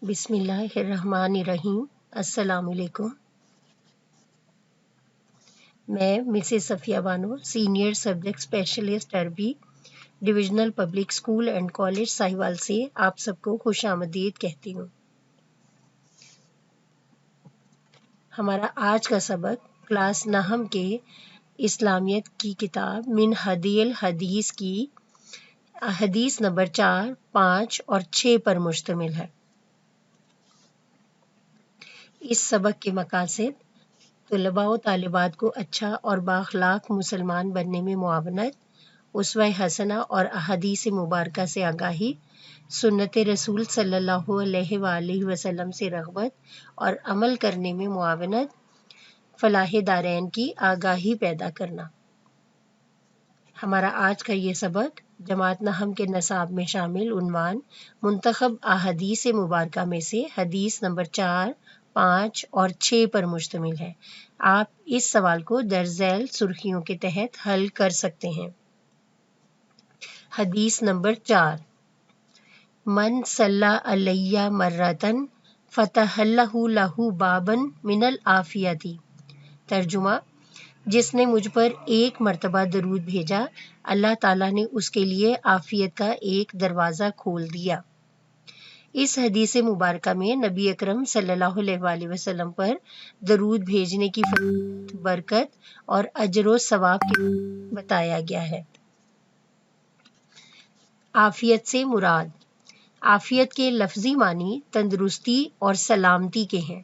بسم اللہ الرحمن الرحیم۔ السلام علیکم۔ میں Mrs Safia Bano, senior subject specialist عربی، divisional public school and college Sahiwal سے آپ سب کو خوش آمدید کہتی ہوں۔ ہمارا آج کا سبق کلاس نہم کے اسلامیت کی کتاب من ہدی الحدیث کی حدیث نمبر 4، 5 اور 6 پر مشتمل ہے۔ اس سبق کے مقاصد طلباء و طالبات کو اچھا اور بااخلاق مسلمان بننے میں معاونت، اسوہ حسنہ اور احادیث مبارکہ سے آگاہی، سنت رسول صلی اللہ علیہ وآلہ وسلم سے رغبت اور عمل کرنے میں معاونت، فلاح دارین کی آگاہی پیدا کرنا۔ ہمارا آج کا یہ سبق جماعت نہم کے نصاب میں شامل عنوان منتخب احادیث مبارکہ میں سے حدیث نمبر 4، 5 اور 6 پر مشتمل ہے۔ آپ اس سوال کو درج ذیل سرخیوں کے تحت حل کر سکتے ہیں۔ حدیث نمبر 4، من صلی علیہ مرتن فتح اللہ لہ بابا من العافیتی۔ ترجمہ: جس نے مجھ پر ایک مرتبہ درود بھیجا، اللہ تعالیٰ نے اس کے لیے عافیت کا ایک دروازہ کھول دیا۔ اس حدیث مبارکہ میں نبی اکرم صلی اللہ علیہ وآلہ وسلم پر درود بھیجنے کی فضیلت، برکت اور اجر و ثواب کے بتایا گیا ہے۔ عافیت سے مراد عافیت کے لفظی معنی تندرستی اور سلامتی کے ہیں،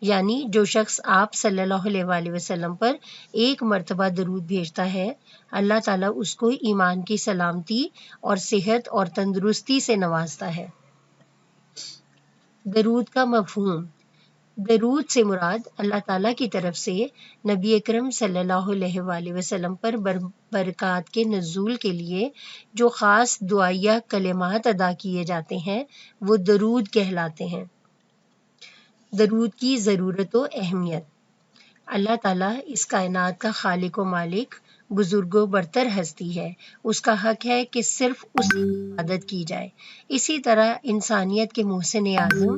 یعنی جو شخص آپ صلی اللہ علیہ وآلہ وسلم پر ایک مرتبہ درود بھیجتا ہے، اللہ تعالیٰ اس کو ایمان کی سلامتی اور صحت اور تندرستی سے نوازتا ہے۔ درود کا مفہوم: درود سے مراد اللہ تعالیٰ کی طرف سے نبی اکرم صلی اللہ علیہ وآلہ وسلم پر برکات کے نزول کے لیے جو خاص دعائیہ کلمات ادا کیے جاتے ہیں وہ درود کہلاتے ہیں۔ درود کی ضرورت و اہمیت: اللہ تعالیٰ اس کائنات کا خالق و مالک، بزرگ و برتر ہستی ہے، اس کا حق ہے کہ صرف اس کی عبادت کی جائے۔ اسی طرح انسانیت کے محسن اعظم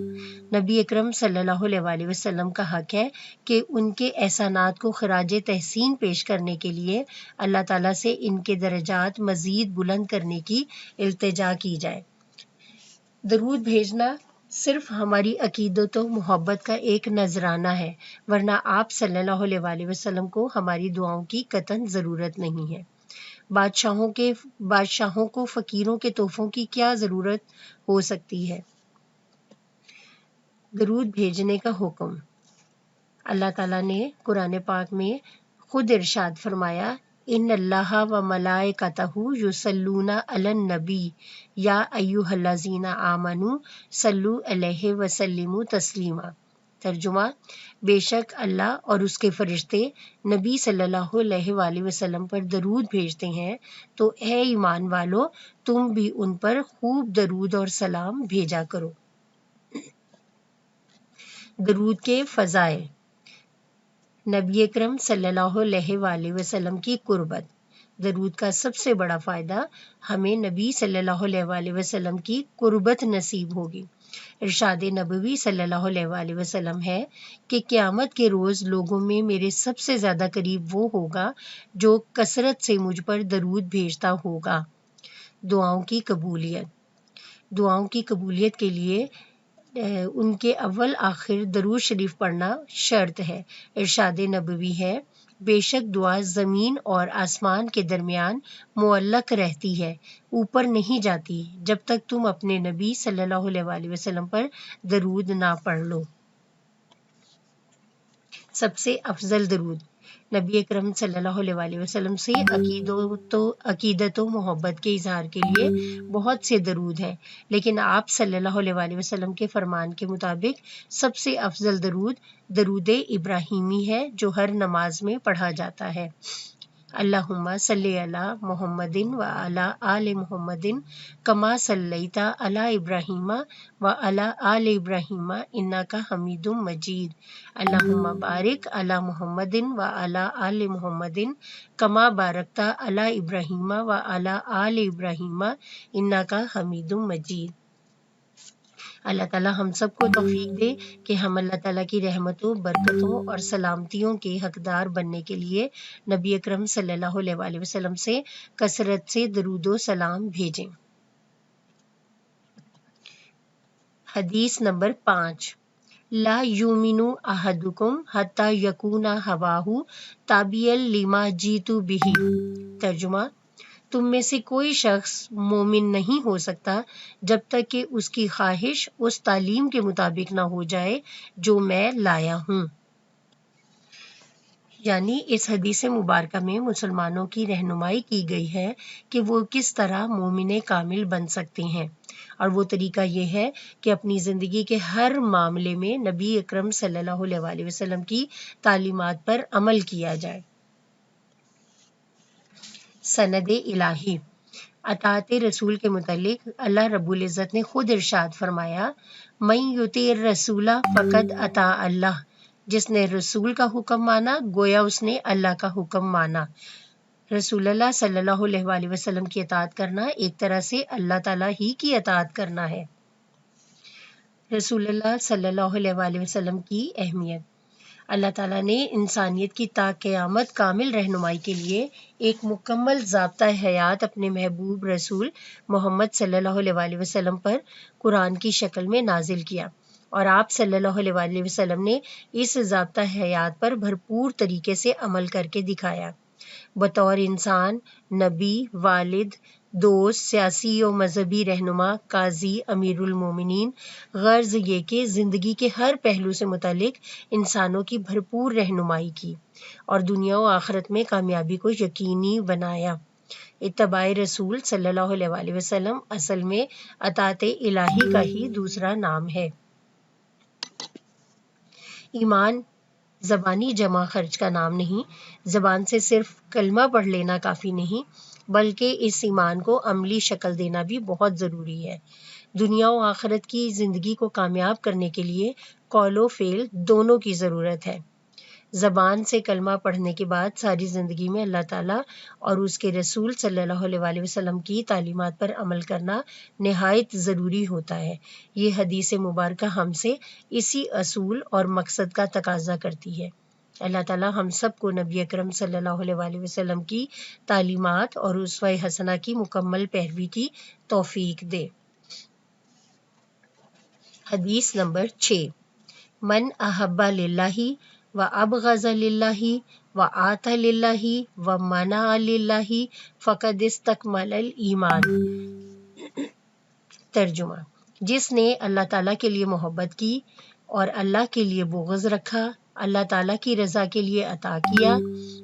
نبی اکرم صلی اللہ علیہ وآلہ وسلم کا حق ہے کہ ان کے احسانات کو خراج تحسین پیش کرنے کے لیے اللہ تعالیٰ سے ان کے درجات مزید بلند کرنے کی التجا کی جائے۔ درود بھیجنا صرف ہماری عقیدت و محبت کا ایک نذرانہ ہے، ورنہ آپ صلی اللہ علیہ وآلہ وسلم کو ہماری دعاؤں کی قطعاً ضرورت نہیں ہے۔ بادشاہوں کو فقیروں کے تحفوں کی کیا ضرورت ہو سکتی ہے؟ درود بھیجنے کا حکم: اللہ تعالیٰ نے قرآن پاک میں خود ارشاد فرمایا، ان اللہ و ملائکتہ یصلون علی النبی یا ایھا الذین آمنوا صلوا علیہ وسلموا تسلیما۔ ترجمہ: بے شک اللہ اور اس کے فرشتے نبی صلی اللہ علیہ وآلہ وسلم پر درود بھیجتے ہیں، تو اے ایمان والو تم بھی ان پر خوب درود اور سلام بھیجا کرو۔ درود کے فضائل: نبی اکرم صلی اللہ علیہ وآلہ وسلم کی قربت۔ درود کا سب سے بڑا فائدہ ہمیں نبی صلی اللہ علیہ وآلہ وسلم کی قربت نصیب ہوگی۔ ارشاد نبوی صلی اللہ علیہ وآلہ وسلم ہے کہ قیامت کے روز لوگوں میں میرے سب سے زیادہ قریب وہ ہوگا جو کثرت سے مجھ پر درود بھیجتا ہوگا۔ دعاؤں کی قبولیت: دعاؤں کی قبولیت کے لیے ان کے اول آخر درود شریف پڑھنا شرط ہے۔ ارشاد نبوی ہے، بے شک دعا زمین اور آسمان کے درمیان معلق رہتی ہے، اوپر نہیں جاتی جب تک تم اپنے نبی صلی اللہ علیہ وآلہ وسلم پر درود نہ پڑھ لو۔ سب سے افضل درود: نبی اکرم صلی اللہ علیہ وآلہ وسلم سے عقیدت و محبت کے اظہار کے لیے بہت سے درود ہیں، لیکن آپ صلی اللہ علیہ وآلہ وسلم کے فرمان کے مطابق سب سے افضل درود درود ابراہیمی ہے جو ہر نماز میں پڑھا جاتا ہے۔ اللہم صلی علی محمد وعلی آل محمد کما صلیت علی ابراہیم وعلی آل ابراہیم انک حمید مجید۔ اللہم بارک علی محمد وعلی آل محمد کما بارکت علی ابراہیم وعلی آل ابراہیم انک حمید مجید۔ اللہ تعالیٰ ہم سب کو توفیق دے کہ ہم اللہ تعالیٰ کی رحمتوں، برکتوں اور سلامتیوں کے حقدار بننے کے لیے نبی اکرم صلی اللہ علیہ وآلہ وسلم سے کثرت سے درود و سلام بھیجیں۔ حدیث نمبر 5، لا یومن احدکم حتی یکون ہواہ تابعا لما جیت بہ۔ ترجمہ، تم میں سے کوئی شخص مومن نہیں ہو سکتا جب تک کہ اس کی خواہش اس تعلیم کے مطابق نہ ہو جائے جو میں لایا ہوں۔ یعنی اس حدیث مبارکہ میں مسلمانوں کی رہنمائی کی گئی ہے کہ وہ کس طرح مومن کامل بن سکتے ہیں، اور وہ طریقہ یہ ہے کہ اپنی زندگی کے ہر معاملے میں نبی اکرم صلی اللہ علیہ وآلہ وسلم کی تعلیمات پر عمل کیا جائے۔ سند الہی، اطاعت رسول کے متعلق اللہ رب العزت نے خود ارشاد فرمایا، من یطیع الرسول فقد اطاع اللہ، جس نے رسول کا حکم مانا گویا اس نے اللہ کا حکم مانا۔ رسول اللہ صلی اللہ علیہ وآلہ وسلم کی اطاعت کرنا ایک طرح سے اللہ تعالیٰ ہی کی اطاعت کرنا ہے۔ رسول اللہ صلی اللہ علیہ وآلہ وسلم کی اہمیت، اللہ تعالیٰ نے انسانیت کی تا قیامت کامل رہنمائی کے لیے ایک مکمل ضابطہ حیات اپنے محبوب رسول محمد صلی اللہ علیہ وآلہ وسلم پر قرآن کی شکل میں نازل کیا، اور آپ صلی اللہ علیہ وآلہ وسلم نے اس ضابطہ حیات پر بھرپور طریقے سے عمل کر کے دکھایا۔ بطور انسان، نبی، والد، دوست، سیاسی و مذہبی رہنما، قاضی، امیر المومنین، غرض یہ کہ زندگی کے ہر پہلو سے متعلق انسانوں کی بھرپور رہنمائی کی اور دنیا و آخرت میں کامیابی کو یقینی بنایا۔ اتباع رسول صلی اللہ علیہ وآلہ وسلم اصل میں اطاعت الہی کا ہی دوسرا نام ہے۔ ایمان زبانی جمع خرچ کا نام نہیں، زبان سے صرف کلمہ پڑھ لینا کافی نہیں، بلکہ اس ایمان کو عملی شکل دینا بھی بہت ضروری ہے۔ دنیا و آخرت کی زندگی کو کامیاب کرنے کے لیے قول و فعل دونوں کی ضرورت ہے۔ زبان سے کلمہ پڑھنے کے بعد ساری زندگی میں اللہ تعالیٰ اور اس کے رسول صلی اللہ علیہ وآلہ وسلم کی تعلیمات پر عمل کرنا نہایت ضروری ہوتا ہے۔ یہ حدیث مبارکہ ہم سے اسی اصول اور مقصد کا تقاضا کرتی ہے۔ اللہ تعالیٰ ہم سب کو نبی اکرم صلی اللہ علیہ وآلہ وسلم کی تعلیمات اور اسوہ حسنہ کی مکمل پیروی کی توفیق دے۔ حدیث نمبر 6، من احب للہ و ابغض للہ و آت للہ و منع للہ فقد استکمل الایمان۔ ترجمہ، جس نے اللہ تعالیٰ کے لیے محبت کی اور اللہ کے لیے بغض رکھا، اللہ تعالیٰ کی رضا کے لیے عطا کیا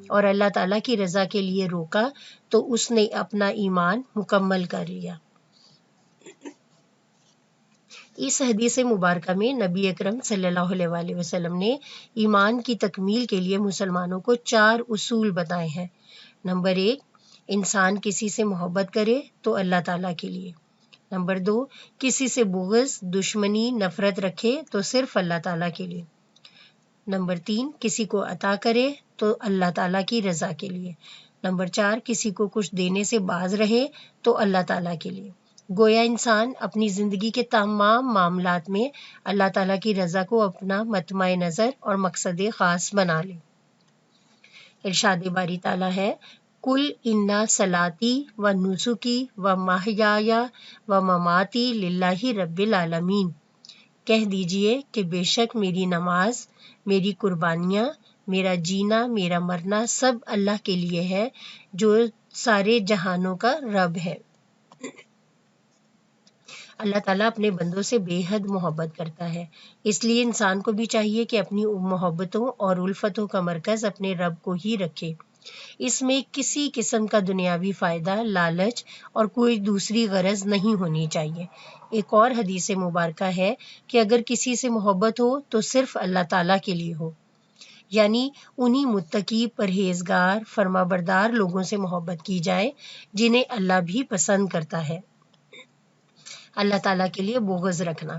اور اللہ تعالیٰ کی رضا کے لیے روکا، تو اس نے اپنا ایمان مکمل کر لیا۔ اس حدیث مبارکہ میں نبی اکرم صلی اللہ علیہ وآلہ وسلم نے ایمان کی تکمیل کے لیے مسلمانوں کو 4 اصول بتائے ہیں۔ نمبر 1، انسان کسی سے محبت کرے تو اللہ تعالیٰ کے لیے۔ نمبر 2، کسی سے بغض، دشمنی، نفرت رکھے تو صرف اللہ تعالیٰ کے لیے۔ نمبر 3، کسی کو عطا کرے تو اللہ تعالیٰ کی رضا کے لیے۔ نمبر 4، کسی کو کچھ دینے سے باز رہے تو اللہ تعالیٰ کے لیے۔ گویا انسان اپنی زندگی کے تمام معاملات میں اللہ تعالیٰ کی رضا کو اپنا مطمع نظر اور مقصد خاص بنا لے۔ ارشاد باری تعالیٰ ہے، قل ان صلاتی و نسکی و محیای و مماتی للہ رب العالمین۔ کہہ دیجئے کہ بے شک میری نماز، میری قربانیاں، میرا جینا، میرا مرنا سب اللہ کے لیے ہے جو سارے جہانوں کا رب ہے۔ اللہ تعالیٰ اپنے بندوں سے بے حد محبت کرتا ہے، اس لیے انسان کو بھی چاہیے کہ اپنی محبتوں اور الفتوں کا مرکز اپنے رب کو ہی رکھے۔ اس میں کسی قسم کا دنیاوی فائدہ، لالچ اور کوئی دوسری غرض نہیں ہونی چاہیے۔ ایک اور حدیث مبارکہ ہے کہ اگر کسی سے محبت ہو تو صرف اللہ تعالیٰ کے لیے ہو، یعنی انہی متقی، پرہیزگار، فرما بردار لوگوں سے محبت کی جائے جنہیں اللہ بھی پسند کرتا ہے۔ اللہ تعالیٰ کے لیے بغض رکھنا،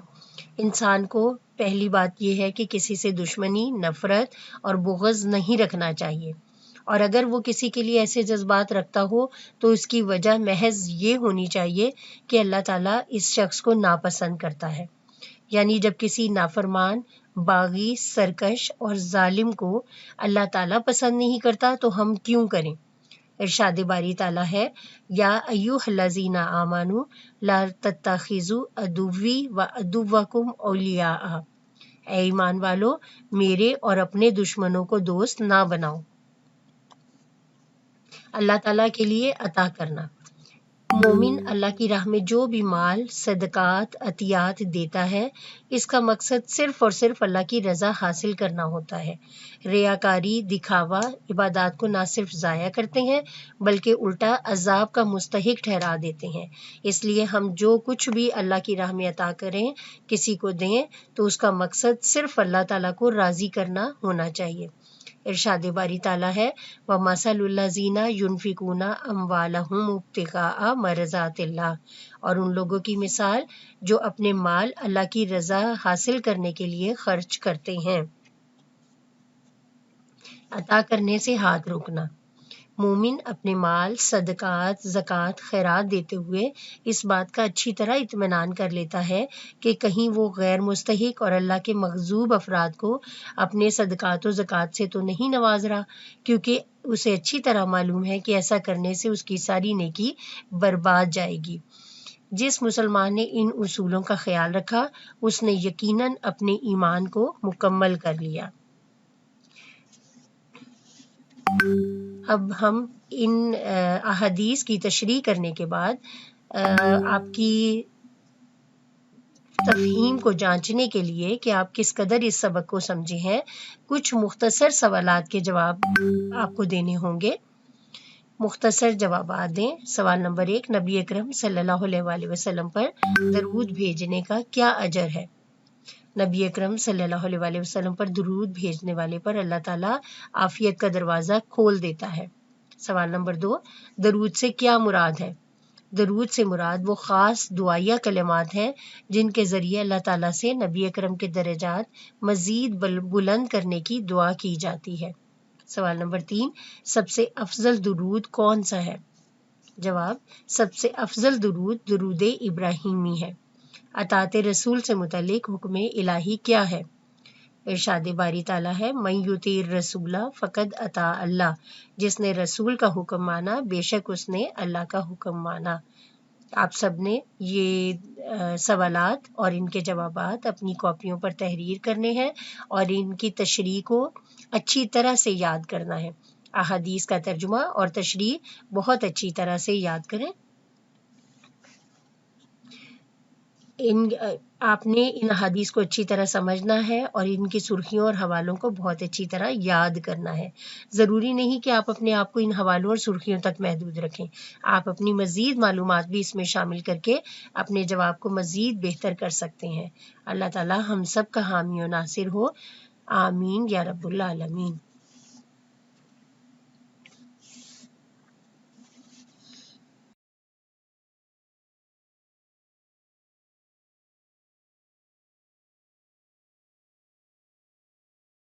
انسان کو پہلی بات یہ ہے کہ کسی سے دشمنی، نفرت اور بغض نہیں رکھنا چاہیے، اور اگر وہ کسی کے لیے ایسے جذبات رکھتا ہو تو اس کی وجہ محض یہ ہونی چاہیے کہ اللہ تعالیٰ اس شخص کو ناپسند کرتا ہے۔ یعنی جب کسی نافرمان، باغی، سرکش اور ظالم کو اللہ تعالیٰ پسند نہیں کرتا تو ہم کیوں کریں؟ ارشاد باری تعالیٰ ہے، یا ایھا الذین آمنوا لا تتخذوا عدوی و عدوکم اولیاء، اے ایمان والو میرے اور اپنے دشمنوں کو دوست نہ بناؤ۔ اللہ تعالیٰ کے لیے عطا کرنا۔ مومن اللہ کی راہ میں جو بھی مال، صدقات، عطیات دیتا ہے، اس کا مقصد صرف اور صرف اللہ کی رضا حاصل کرنا ہوتا ہے۔ ریاکاری، دکھاوا عبادات کو نہ صرف ضائع کرتے ہیں بلکہ الٹا عذاب کا مستحق ٹھہرا دیتے ہیں۔ اس لیے ہم جو کچھ بھی اللہ کی راہ میں عطا کریں، کسی کو دیں، تو اس کا مقصد صرف اللہ تعالیٰ کو راضی کرنا ہونا چاہیے۔ ارشاد باری تعالیٰ ہے، وَمَثَلُ الَّذِينَ يُنْفِقُونَ أَمْوَالَهُمُ ابْتِغَاءَ مَرْضَاتِ اللَّهِ، اور ان لوگوں کی مثال جو اپنے مال اللہ کی رضا حاصل کرنے کے لیے خرچ کرتے ہیں۔ عطا کرنے سے ہاتھ روکنا۔ مومن اپنے مال، صدقات، زکوٰۃ، خیرات دیتے ہوئے اس بات کا اچھی طرح اطمینان کر لیتا ہے کہ کہیں وہ غیر مستحق اور اللہ کے مغضوب افراد کو اپنے صدقات و زکوٰۃ سے تو نہیں نواز رہا، کیونکہ اسے اچھی طرح معلوم ہے کہ ایسا کرنے سے اس کی ساری نیکی برباد جائے گی۔ جس مسلمان نے ان اصولوں کا خیال رکھا، اس نے یقیناً اپنے ایمان کو مکمل کر لیا۔ اب ہم ان احادیث کی تشریح کرنے کے بعد آپ کی تفہیم کو جانچنے کے لیے کہ آپ کس قدر اس سبق کو سمجھے ہیں، کچھ مختصر سوالات کے جواب آپ کو دینے ہوں گے۔ مختصر جوابات دیں۔ سوال نمبر 1، نبی اکرم صلی اللہ علیہ وآلہ وسلم پر درود بھیجنے کا کیا اجر ہے؟ نبی اکرم صلی اللہ علیہ وآلہ وسلم پر درود بھیجنے والے پر اللہ تعالیٰ عافیت کا دروازہ کھول دیتا ہے۔ سوال نمبر 2، درود سے کیا مراد ہے؟ درود سے مراد وہ خاص دعائیہ کلمات ہیں جن کے ذریعے اللہ تعالیٰ سے نبی اکرم کے درجات مزید بلند کرنے کی دعا کی جاتی ہے۔ سوال نمبر 3، سب سے افضل درود کون سا ہے؟ جواب، سب سے افضل درود درود ابراہیمی ہے۔ اطاعت رسول سے متعلق حکم الہی کیا ہے؟ ارشاد باری تعالیٰ ہے، من یطیع الرسول فقد اطاع اللہ، جس نے رسول کا حکم مانا بے شک اس نے اللہ کا حکم مانا۔ آپ سب نے یہ سوالات اور ان کے جوابات اپنی کاپیوں پر تحریر کرنے ہیں اور ان کی تشریح کو اچھی طرح سے یاد کرنا ہے۔ احادیث کا ترجمہ اور تشریح بہت اچھی طرح سے یاد کریں۔ آپ نے ان احادیث کو اچھی طرح سمجھنا ہے اور ان کی سرخیوں اور حوالوں کو بہت اچھی طرح یاد کرنا ہے۔ ضروری نہیں کہ آپ اپنے آپ کو ان حوالوں اور سرخیوں تک محدود رکھیں، آپ اپنی مزید معلومات بھی اس میں شامل کر کے اپنے جواب کو مزید بہتر کر سکتے ہیں۔ اللہ تعالی ہم سب کا حامی و ناصر ہو، آمین یا رب العالمین۔